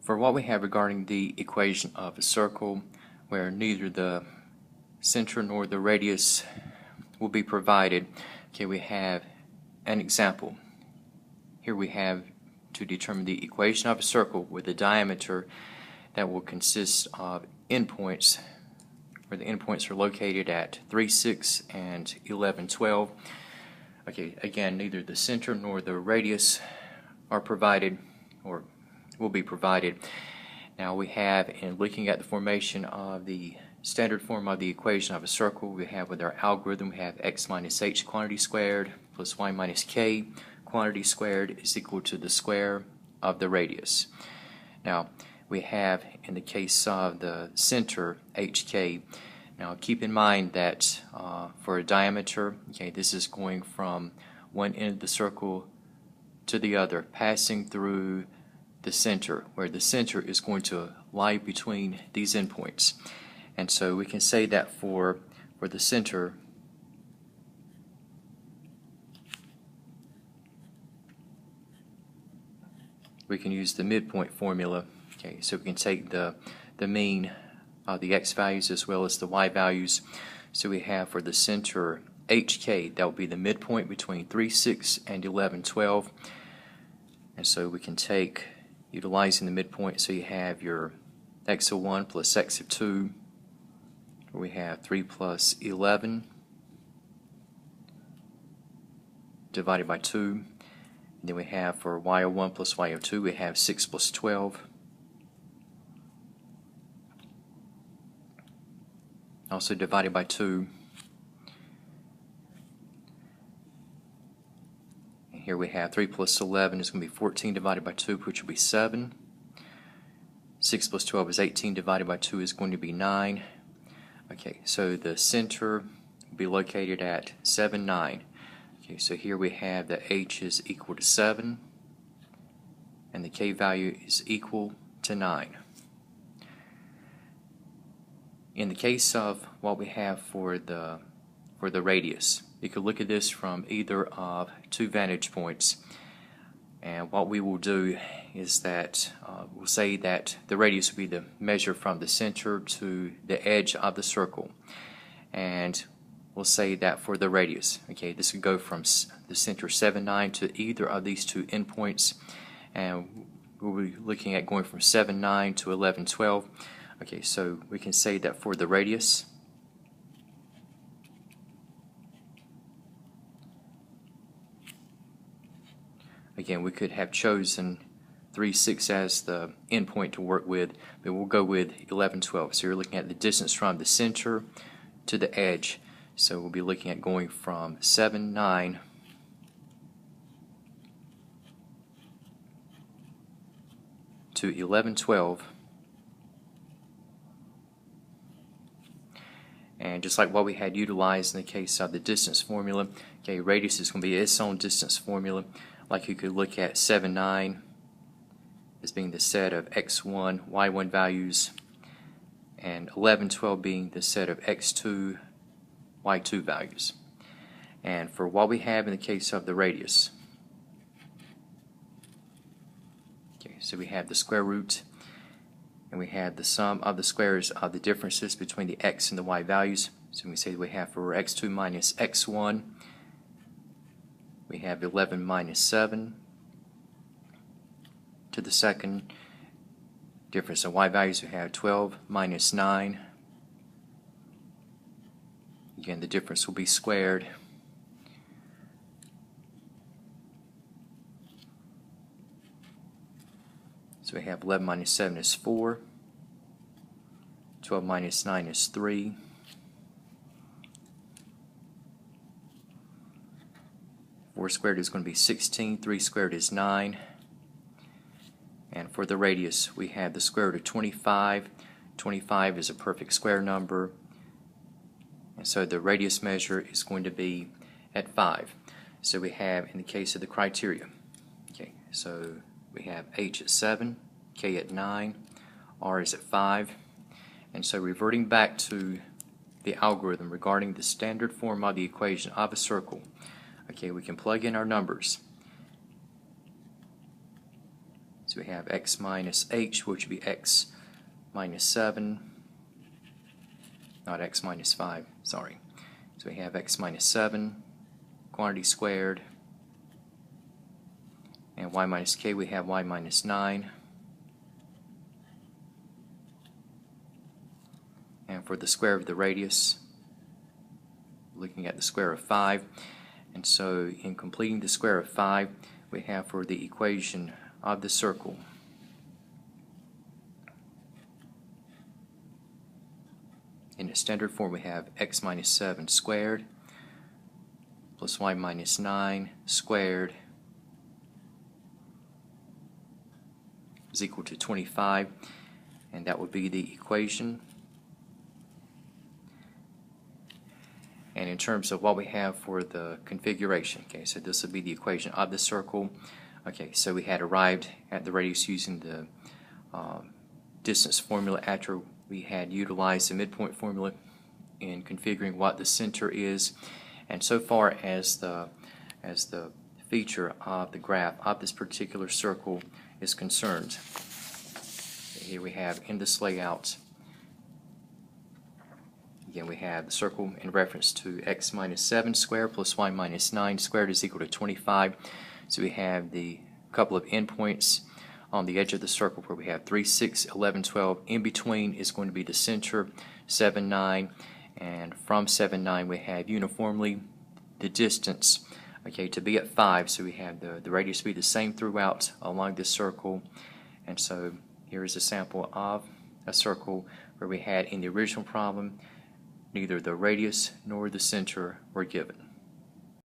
For what we have regarding the equation of a circle where neither the center nor the radius will be provided, okay, we have an example. Here we have to determine the equation of a circle with a diameter that will consist of endpoints, where the endpoints are located at 3, 6, and 11, 12. Okay, again, neither the center nor the radius are provided or will be provided. Now we have, in looking at the formation of the standard form of the equation of a circle, we have with our algorithm, we have x minus h quantity squared plus y minus k quantity squared is equal to the square of the radius. Now we have, in the case of the center, hk. Now keep in mind that for a diameter, okay, this is going from one end of the circle to the other, passing through the center, where the center is going to lie between these endpoints. And so we can say that for the center, we can use the midpoint formula. Okay, so we can take the mean of the x values as well as the y values. So we have for the center hk, that will be the midpoint between 3, 6, and 11, 12. And so we can take, utilizing the midpoint, so you have your x of 1 plus x of 2, where we have 3 plus 11 divided by 2. And then we have for y of 1 plus y of 2, we have 6 plus 12. Also divided by 2. And here we have 3 plus 11 is going to be 14 divided by 2, which will be 7. 6 plus 12 is 18 divided by 2 is going to be 9. Okay, so the center will be located at 7, 9. Okay, so here we have that h is equal to 7 and the k value is equal to 9. In the case of what we have for the radius, you could look at this from either of two vantage points, and what we will do is that we'll say that the radius will be the measure from the center to the edge of the circle, and we'll say that for the radius, okay, this would go from the center 7, 9 to either of these two endpoints, and we'll be looking at going from 7, 9 to 11, 12. Okay, so we can say that for the radius, again, we could have chosen 3, 6 as the endpoint to work with, but we'll go with 11, 12. So you're looking at the distance from the center to the edge. So we'll be looking at going from 7, 9 to 11, 12. And just like what we had utilized in the case of the distance formula, okay, radius is going to be its own distance formula. Like you could look at 7, 9 as being the set of x1, y1 values, and 11, 12 being the set of x2, y2 values. And for what we have in the case of the radius, okay, so we have the square root, and we have the sum of the squares of the differences between the x and the y values. So we say we have for x2 minus x1, we have 11 minus 7 to the second. Difference in y values, we have 12 minus 9. Again, the difference will be squared. So we have 11 minus 7 is 4. 12 minus 9 is 3. 4 squared is going to be 16. 3 squared is 9. And for the radius, we have the square root of 25. 25 is a perfect square number. And so the radius measure is going to be at 5. So we have, in the case of the criteria, okay, so we have h at 7, k at 9, r is at 5. And so reverting back to the algorithm regarding the standard form of the equation of a circle, okay, we can plug in our numbers. So we have x minus h, which would be x minus 7, not x minus 5, sorry. So we have x minus 7, quantity squared, and y minus k, we have y minus 9. And for the square of the radius, looking at the square of 5. And so in completing the square of 5, we have for the equation of the circle, in its standard form, we have x minus 7 squared plus y minus 9 squared is equal to 25, and that would be the equation. And in terms of what we have for the configuration, okay, so this would be the equation of the circle. Okay, so we had arrived at the radius using the distance formula after we had utilized the midpoint formula in configuring what the center is. And so far as the feature of the graph of this particular circle is concerned, here we have in this layout, again we have the circle in reference to x minus 7 squared plus y minus 9 squared is equal to 25. So we have the couple of endpoints on the edge of the circle where we have 3, 6, 11, 12. In between is going to be the center, 7, 9, and from 7, 9 we have uniformly the distance, okay, to be at 5. So we have the radius be the same throughout along this circle. And so here is a sample of a circle where we had in the original problem neither the radius nor the center were given.